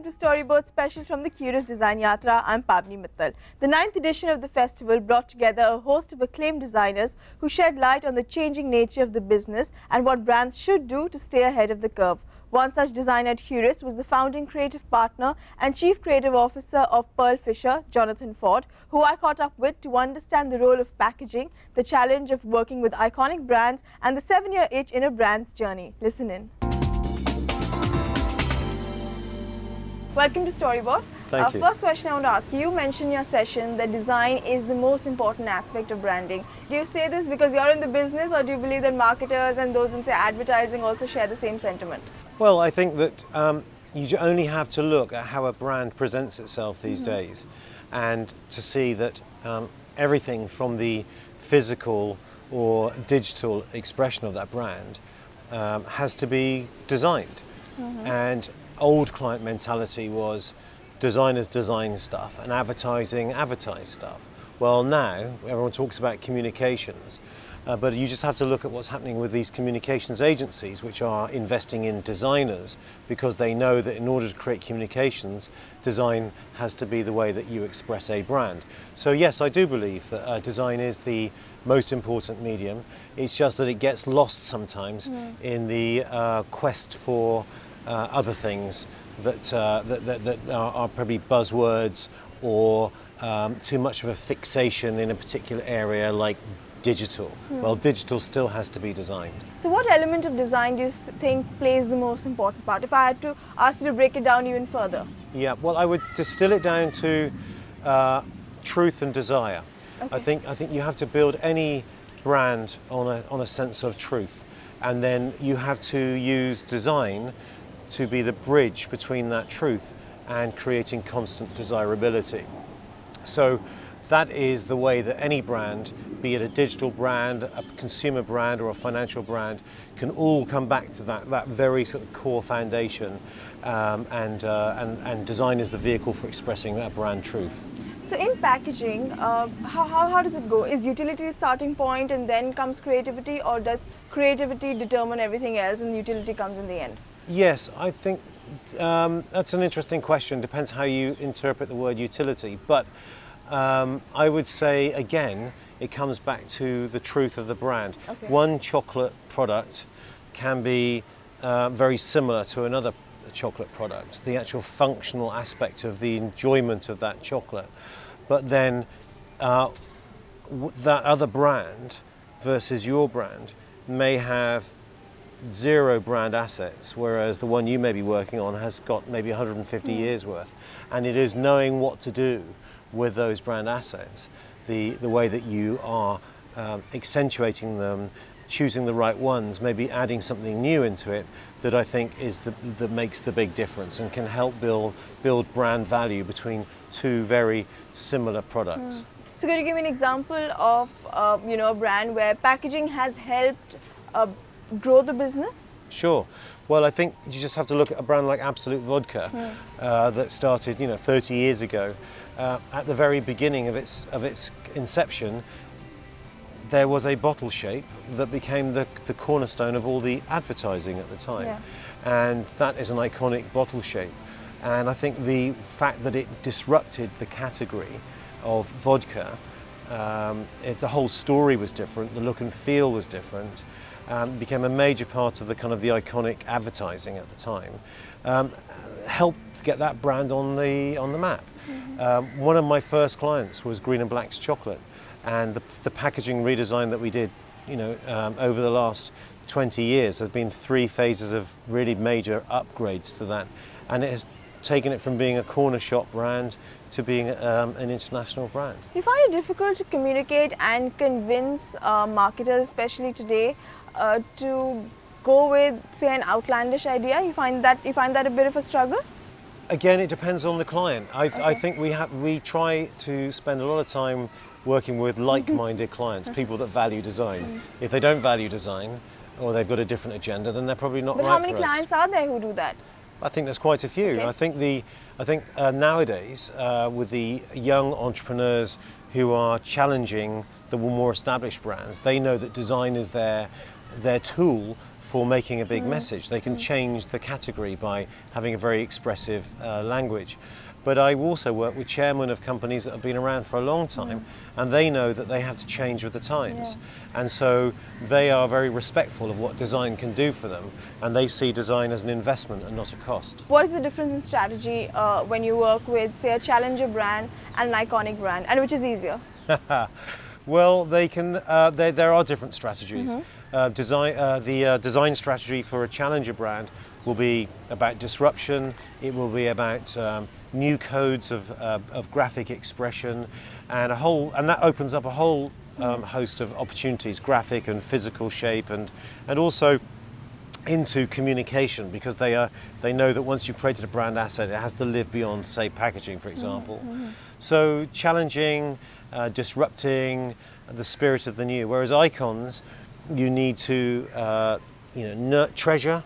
welcome to Storyboard special from the Kyoorius Design Yatra. I'm Pavni Mittal. The 9th edition of the festival brought together a host of acclaimed designers who shed light on the changing nature of the business and what brands should do to stay ahead of the curve. One such designer at Kyoorius was the founding creative partner and chief creative officer of Pearlfisher, Jonathan Ford, who I caught up with to understand the role of packaging, the challenge of working with iconic brands, and the 7-year itch in a brand's journey. Listen in. Welcome to Storyboard. Thank you. First question I want to ask you, you mentioned in your session that design is the most important aspect of branding. Do you say this because you're in the business, or do you believe that marketers and those in say advertising also share the same sentiment? Well, I think that you only have to look at how a brand presents itself these days and to see that everything from the physical or digital expression of that brand has to be designed. And old client mentality was designers design stuff and advertising advertise stuff. Well, now everyone talks about communications, but you just have to look at what's happening with these communications agencies which are investing in designers because they know that in order to create communications, design has to be the way that you express a brand. So yes, I do believe that design is the most important medium. It's just that it gets lost sometimes in the quest for other things that are probably buzzwords or too much of a fixation in a particular area like digital. Well, digital still has to be designed. So what element of design do you think plays the most important part? If I had to ask you to break it down even further. Yeah, well, I would distill it down to truth and desire. Okay. I think you have to build any brand on a sense of truth, and then you have to use design to be the bridge between that truth and creating constant desirability. So that is the way that any brand, be it a digital brand, a consumer brand, or a financial brand, can all come back to that very sort of core foundation, and design is the vehicle for expressing that brand truth. So in packaging, how does it go? Is utility the starting point and then comes creativity, or does creativity determine everything else and utility comes in the end? Yes, I think that's an interesting question. Depends how you interpret the word utility. But I would say, again, it comes back to the truth of the brand. Okay. One chocolate product can be very similar to another chocolate product, the actual functional aspect of the enjoyment of that chocolate. But then that other brand versus your brand may have 0 brand assets, whereas the one you may be working on has got maybe 150 years worth. And it is knowing what to do with those brand assets, the way that you are accentuating them, choosing the right ones, maybe adding something new into it, that I think is that makes the big difference and can help build brand value between two very similar products. So could you give me an example of a brand where packaging has helped grow the business? Sure. Well, I think you just have to look at a brand like Absolute Vodka that started 30 years ago. At the very beginning of its inception, there was a bottle shape that became the cornerstone of all the advertising at the time. Yeah. And that is an iconic bottle shape. And I think the fact that it disrupted the category of vodka, the whole story was different, the look and feel was different, became a major part of the iconic advertising at the time, helped get that brand on the map. One of my first clients was Green and Black's chocolate, and the packaging redesign that we did, over the last 20 years, there's been 3 phases of really major upgrades to that, and it has taken it from being a corner shop brand to being an international brand. Do you find it difficult to communicate and convince marketers, especially today, to go with, say, an outlandish idea? You find that a bit of a struggle? Again, it depends on the client. I Okay. think we try to spend a lot of time working with like-minded clients, people that value design. If they don't value design, or they've got a different agenda, then they're probably not But right how many for us. clients are there who do that? I think there's quite a few. Okay. I think nowadays, with the young entrepreneurs who are challenging the more established brands, they know that design is their tool for making a big message. They can change the category by having a very expressive language. But I also work with chairmen of companies that have been around for a long time, and they know that they have to change with the times. And so they are very respectful of what design can do for them, and they see design as an investment and not a cost. What is the difference in strategy when you work with, say, a challenger brand and an iconic brand, and which is easier? Well, they can. There are different strategies. The design strategy for a challenger brand will be about disruption. It will be about new codes of graphic expression, and that opens up a whole host of opportunities, graphic and physical shape, and also into communication, because they know that once you've created a brand asset, it has to live beyond, say, packaging, for example. So challenging, disrupting the spirit of the new. Whereas icons, you need to treasure,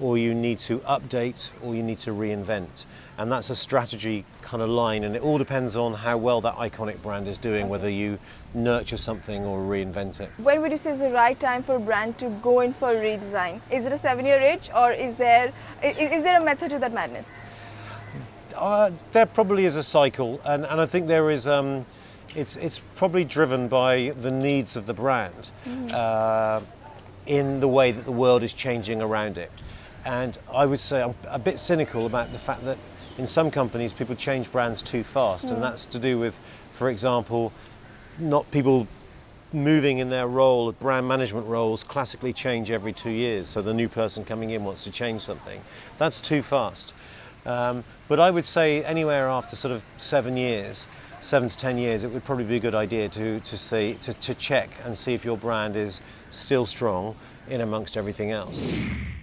or you need to update, or you need to reinvent. And that's a strategy kind of line, and it all depends on how well that iconic brand is doing, whether you nurture something or reinvent it. When would you say is the right time for a brand to go in for a redesign? Is it a 7-year itch, or is there a method to that madness? There probably is a cycle, and I think there is. It's probably driven by the needs of the brand in the way that the world is changing around it. And I would say I'm a bit cynical about the fact that in some companies people change brands too fast, and that's to do with, for example, not people moving in their role. Brand management roles classically change every 2 years, so the new person coming in wants to change something. That's too fast. But I would say anywhere after sort of 7 to 10 years, it would probably be a good idea to check and see if your brand is still strong in amongst everything else.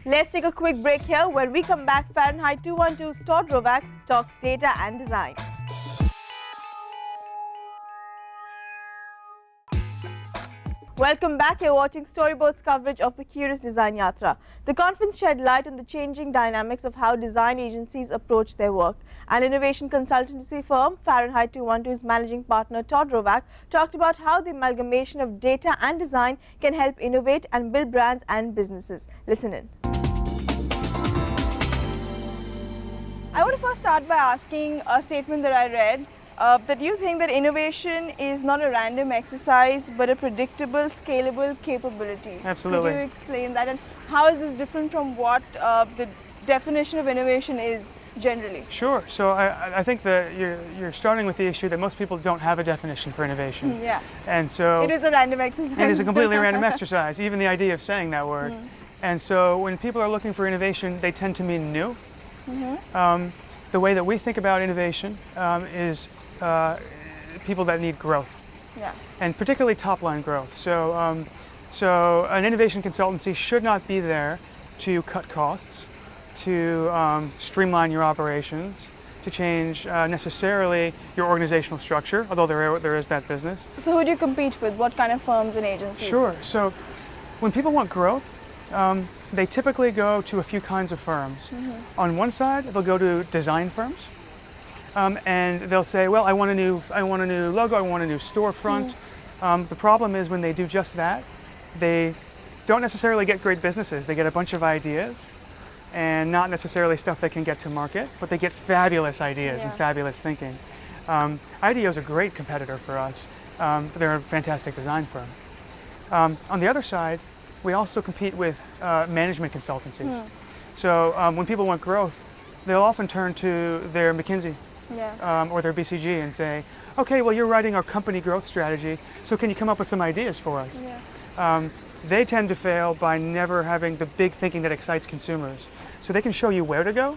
Let's take a quick break here. When we come back, Fahrenheit 212's Todd Rovak talks data and design. Welcome back. You're watching Storyboard's coverage of the Kyoorius Design Yatra. The conference shed light on the changing dynamics of how design agencies approach their work. An innovation consultancy firm, Fahrenheit 212's managing partner Todd Rovak, talked about how the amalgamation of data and design can help innovate and build brands and businesses. Listen in. I want to first start by asking a statement that I read. That you think that innovation is not a random exercise but a predictable, scalable capability. Absolutely. Could you explain that, and how is this different from what the definition of innovation is generally? Sure. So I think that you're starting with the issue that most people don't have a definition for innovation. Yeah. And so it is a random exercise. It is a completely random exercise, even the idea of saying that word. And so when people are looking for innovation, they tend to mean new. The way that we think about innovation is people that need growth, and particularly top-line growth. So, so an innovation consultancy should not be there to cut costs, to streamline your operations, to change necessarily your organizational structure, although there is that business. So who do you compete with? What kind of firms and agencies? Sure. So when people want growth, they typically go to a few kinds of firms. On one side, they'll go to design firms. And they'll say, well, I want a new logo, I want a new storefront. The problem is when they do just that, they don't necessarily get great businesses. They get a bunch of ideas and not necessarily stuff they can get to market, but they get fabulous ideas and fabulous thinking. IDEO is a great competitor for us. They're a fantastic design firm. On the other side, we also compete with management consultancies. So when people want growth, they'll often turn to their McKinsey or their BCG and say, okay, well, you're writing our company growth strategy, so can you come up with some ideas for us? They tend to fail by never having the big thinking that excites consumers. So they can show you where to go.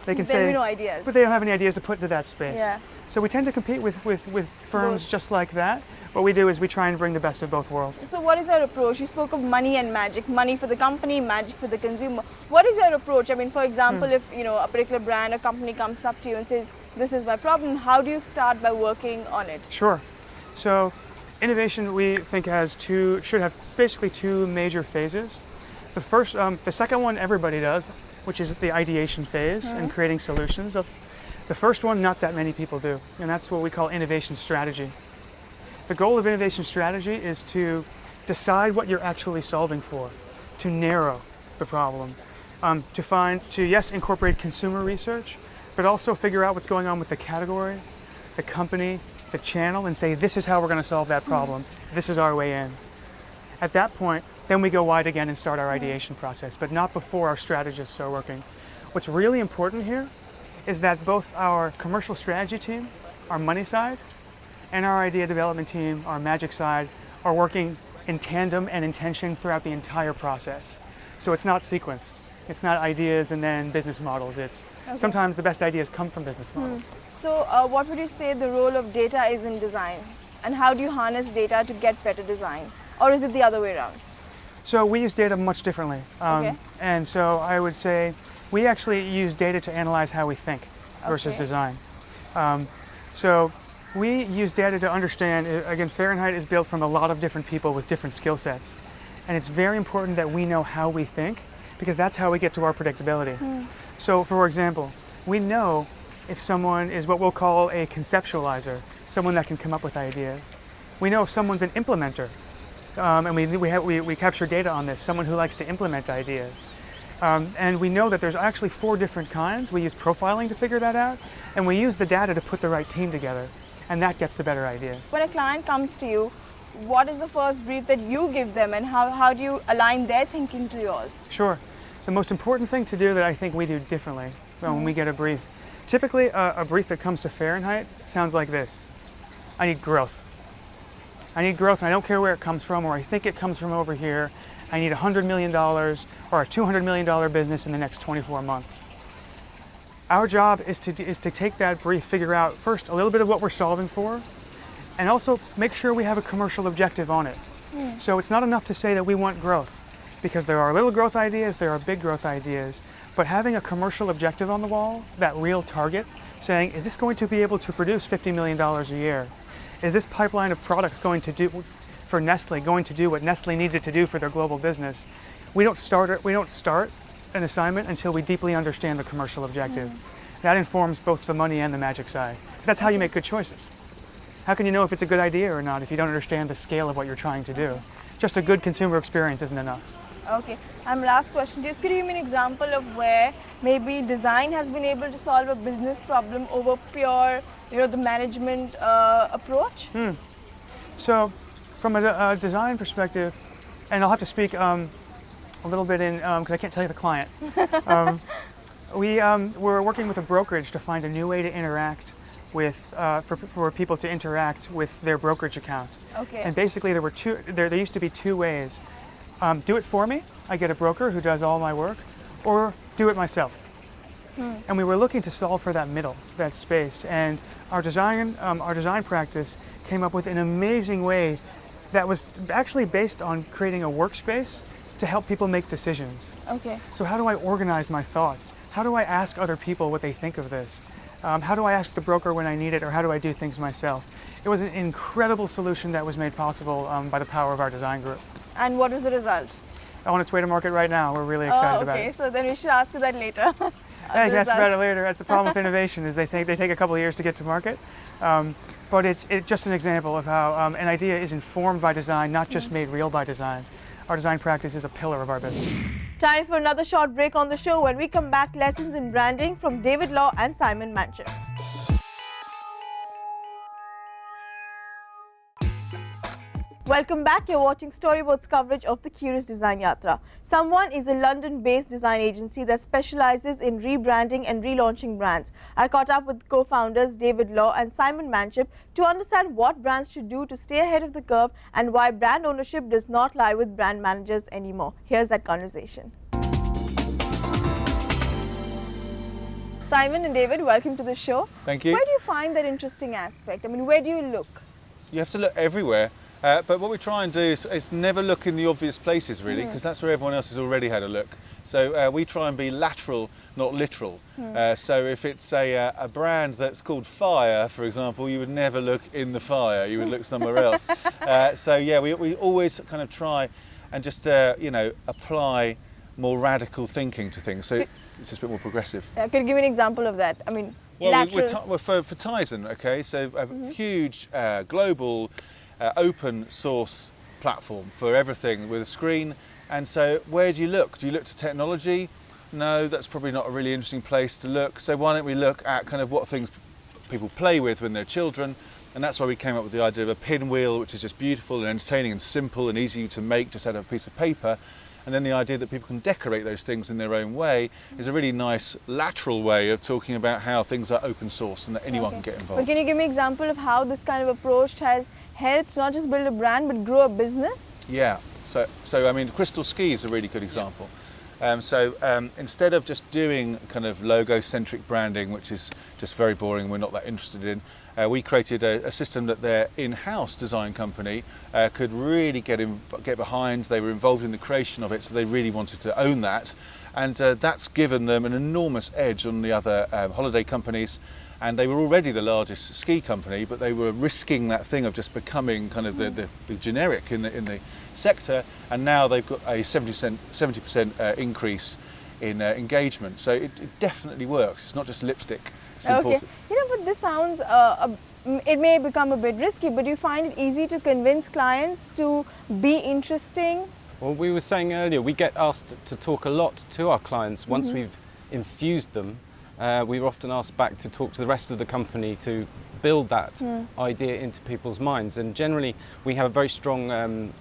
They can say, no ideas. But they don't have any ideas to put into that space. So we tend to compete with firms just like that. What we do is we try and bring the best of both worlds. So what is your approach? You spoke of money and magic. Money for the company, magic for the consumer. What is your approach? I mean, for example, if a particular brand or company comes up to you and says, this is my problem, how do you start by working on it? Sure. So innovation, we think, should have basically two major phases. The second one everybody does, which is the ideation phase and creating solutions. The first one, not that many people do, and that's what we call innovation strategy. The goal of innovation strategy is to decide what you're actually solving for, to narrow the problem, yes, incorporate consumer research, but also figure out what's going on with the category, the company, the channel, and say, this is how we're going to solve that problem. This is our way in. At that point, then we go wide again and start our ideation process, but not before our strategists are working. What's really important here is that both our commercial strategy team, our money side, and our idea development team, our magic side, are working in tandem and in tension throughout the entire process. So it's not sequence. It's not ideas and then business models. It's sometimes the best ideas come from business models. So what would you say the role of data is in design? And how do you harness data to get better design? Or is it the other way around? So we use data much differently. And so I would say we actually use data to analyze how we think versus design. So we use data to understand, again, Fahrenheit is built from a lot of different people with different skill sets. And it's very important that we know how we think, because that's how we get to our predictability. So for example, we know if someone is what we'll call a conceptualizer, someone that can come up with ideas. We know if someone's an implementer, and we capture data on this, someone who likes to implement ideas. And we know that there's actually 4 different kinds. We use profiling to figure that out, and we use the data to put the right team together, and that gets to better ideas. When a client comes to you, what is the first brief that you give them, and how do you align their thinking to yours? Sure. The most important thing to do that I think we do differently when we get a brief, typically a brief that comes to Fahrenheit sounds like this. I need growth. I need growth, and I don't care where it comes from, or I think it comes from over here. I need $100 million or a $200 million business in the next 24 months. Our job is to take that brief, figure out first a little bit of what we're solving for, and also make sure we have a commercial objective on it. So it's not enough to say that we want growth, because there are little growth ideas, there are big growth ideas, but having a commercial objective on the wall, that real target, saying, is this going to be able to produce $50 million a year? Is this pipeline of products going to do for Nestle, going to do what Nestle needs it to do for their global business? We don't start an assignment until we deeply understand the commercial objective. That informs both the money and the magic side. That's how you make good choices. How can you know if it's a good idea or not if you don't understand the scale of what you're trying to do? Just a good consumer experience isn't enough. Okay, last question. Just could you give me an example of where maybe design has been able to solve a business problem over pure, the management approach? So, from a design perspective, and I'll have to speak a little bit in, because I can't tell you the client. We're working with a brokerage to find a new way to interact with, for people to interact with their brokerage account. Okay. And basically there used to be 2 ways. Do it for me, I get a broker who does all my work, or do it myself. And we were looking to solve for that middle, that space. And our design practice came up with an amazing way that was actually based on creating a workspace to help people make decisions. Okay. So how do I organize my thoughts? How do I ask other people what they think of this? How do I ask the broker when I need it, or how do I do things myself? It was an incredible solution that was made possible by the power of our design group. And what is the result? On its way to market right now. We're really excited about it. Okay, so then we should ask you that later. I can ask about it later. That's the problem with innovation, is they take a couple of years to get to market. But it's just an example of how an idea is informed by design, not just made real by design. Our design practice is a pillar of our business. Time for another short break on the show. When we come back, lessons in branding from David Law and Simon Manchipp. Welcome back. You're watching Storyboard's coverage of the Kyoorius Design Yatra. Someone is a London-based design agency that specializes in rebranding and relaunching brands. I caught up with co-founders David Law and Simon Manchipp to understand what brands should do to stay ahead of the curve and why brand ownership does not lie with brand managers anymore. Here's that conversation. Simon and David, welcome to the show. Thank you. Where do you find that interesting aspect? I mean, where do you look? You have to look everywhere. But what we try and do is never look in the obvious places, really, because that's where everyone else has already had a look. So we try and be lateral, not literal. So if it's a brand that's called Fire, for example, you would never look in the fire, you would look somewhere else. So yeah, we always kind of try and just, apply more radical thinking to things. So it's just a bit more progressive. Could you give me an example of that? I mean, well, for Tizen, okay, so a huge global open source platform for everything with a screen And so where do you look? Do you look to technology? No, that's probably not a really interesting place to look. So why don't we look at kind of what things people play with when they're children? And that's why we came up with the idea of a pinwheel, which is just beautiful and entertaining and simple and easy to make just out of a piece of paper. And then the idea that people can decorate those things in their own way is a really nice lateral way of talking about how things are open source and that anyone can get involved. But can you give me an example of how this kind of approach has helped not just build a brand but grow a business? Yeah, so I mean, Crystal Ski is a really good example. Instead of just doing kind of logo-centric branding, which is just very boring and we're not that interested in, we created a system that their in-house design company could really get behind. They were involved in the creation of it, so they really wanted to own that. And that's given them an enormous edge on the other holiday companies. And they were already the largest ski company, but they were risking that thing of just becoming kind of the generic in the sector. And now they've got a 70% increase in engagement. So it definitely works. It's not just lipstick. It's important. But this sounds, it may become a bit risky, but do you find it easy to convince clients to be interesting? Well, we were saying earlier, we get asked to talk a lot to our clients once we've infused them. We were often asked back to talk to the rest of the company to build that idea into people's minds. And generally, we have a very strong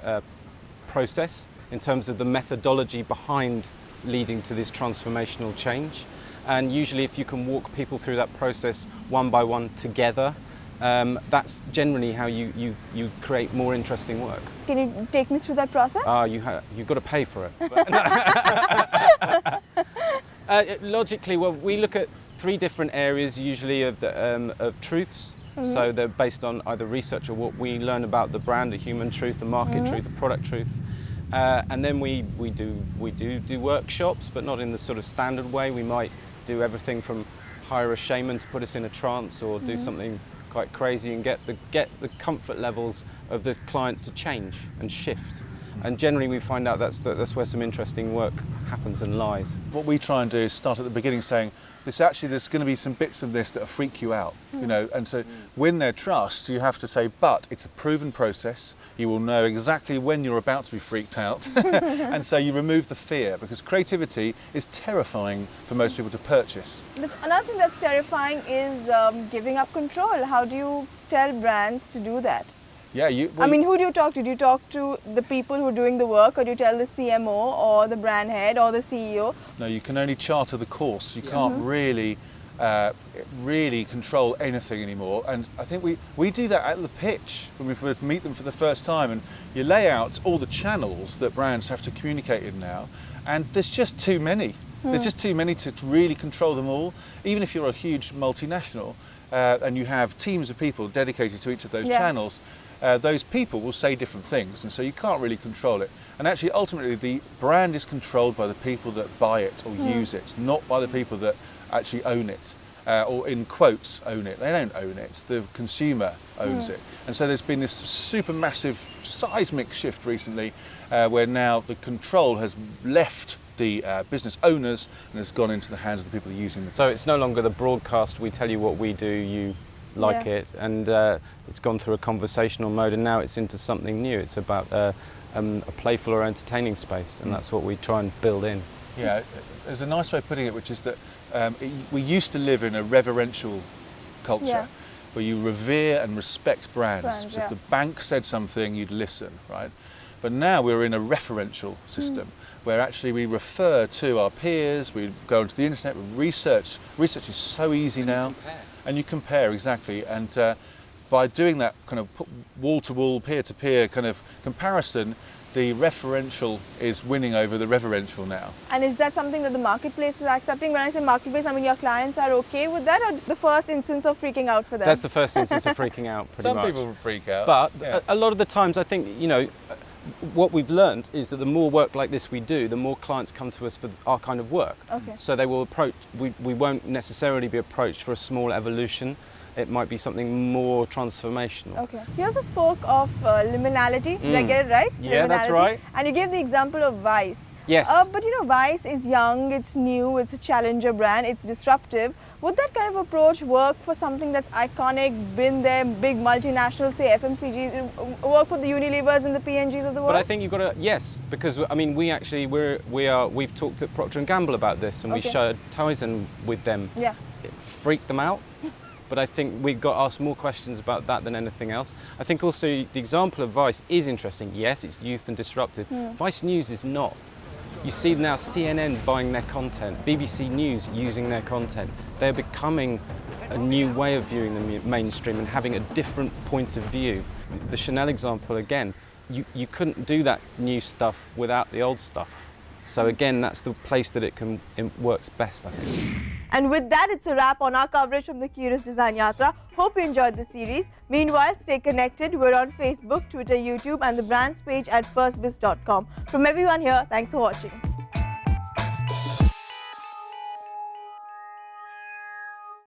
process in terms of the methodology behind leading to this transformational change. And usually, if you can walk people through that process one by one together, that's generally how you create more interesting work. Can you take me through that process? You've got to pay for it. Logically, well, we look at 3 different areas usually of truths. So they're based on either research or what we learn about the brand, a human truth, a market truth, a product truth. And then we do workshops, but not in the sort of standard way. We might do everything from hire a shaman to put us in a trance, or do something quite crazy and get the comfort levels of the client to change and shift. And generally we find out that's where some interesting work happens and lies. What we try and do is start at the beginning saying, there's going to be some bits of this that freak you out, you know, and so win their trust, you have to say, but it's a proven process. You will know exactly when you're about to be freaked out. And so you remove the fear, because creativity is terrifying for most people to purchase. Another thing that's terrifying is giving up control. How do you tell brands to do that? Yeah, who do you talk to? Do you talk to the people who are doing the work, or do you tell the CMO or the brand head or the CEO? No, you can only charter the course. You can't really control anything anymore. And I think we do that at the pitch when we meet them for the first time, and you lay out all the channels that brands have to communicate in now, and there's just too many. There's just too many to really control them all. Even if you're a huge multinational and you have teams of people dedicated to each of those channels, those people will say different things, and so you can't really control it. And actually, ultimately, the brand is controlled by the people that buy it or use it, not by the people that actually own it, or in quotes, own it. They don't own it, the consumer owns it. And so there's been this super massive seismic shift recently, where now the control has left the business owners and has gone into the hands of the people using it. So it's no longer the broadcast, we tell you what we do, you like it, and it's gone through a conversational mode, and now it's into something new. It's about a playful or entertaining space, and that's what we try and build in. Yeah, there's a nice way of putting it, which is that we used to live in a reverential culture where you revere and respect brands. So if the bank said something, you'd listen, right? But now we're in a referential system where actually we refer to our peers, we go onto the internet, we research. Research is so easy now. And you compare, exactly, and by doing that kind of wall-to-wall, peer-to-peer kind of comparison, the referential is winning over the reverential now. And is that something that the marketplace is accepting? When I say marketplace, I mean your clients are okay with that, or the first instance of freaking out for them? That's the first instance of freaking out, pretty much. Some people freak out. But a lot of the times, I think, you know, what we've learned is that the more work like this we do, the more clients come to us for our kind of work. Okay. So they will approach, we won't necessarily be approached for a small evolution. It might be something more transformational. Okay. You also spoke of liminality. Did I get it right? Yeah, liminality. that's right. And you gave the example of Vice. Yes. But you know, Vice is young, it's new, it's a challenger brand, it's disruptive. Would that kind of approach work for something that's iconic, been there, big multinationals, say FMCGs, work for the Unilevers and the P&Gs of the world? But I think you've got to, yes, because I mean, we've talked at Procter & Gamble about this, and we showed Tizen with them. Yeah. It freaked them out. But I think we've got to ask more questions about that than anything else. I think also the example of Vice is interesting. Yes, it's youth and disruptive. Vice News is not. You see now CNN buying their content, BBC News using their content. They're becoming a new way of viewing the mainstream and having a different point of view. The Chanel example again, you couldn't do that new stuff without the old stuff. So again, that's the place that it works best, I think. And with that, it's a wrap on our coverage from the Kyoorius Design Yatra. Hope you enjoyed the series. Meanwhile, stay connected. We're on Facebook, Twitter, YouTube, and the brands page at firstbiz.com. From everyone here, thanks for watching.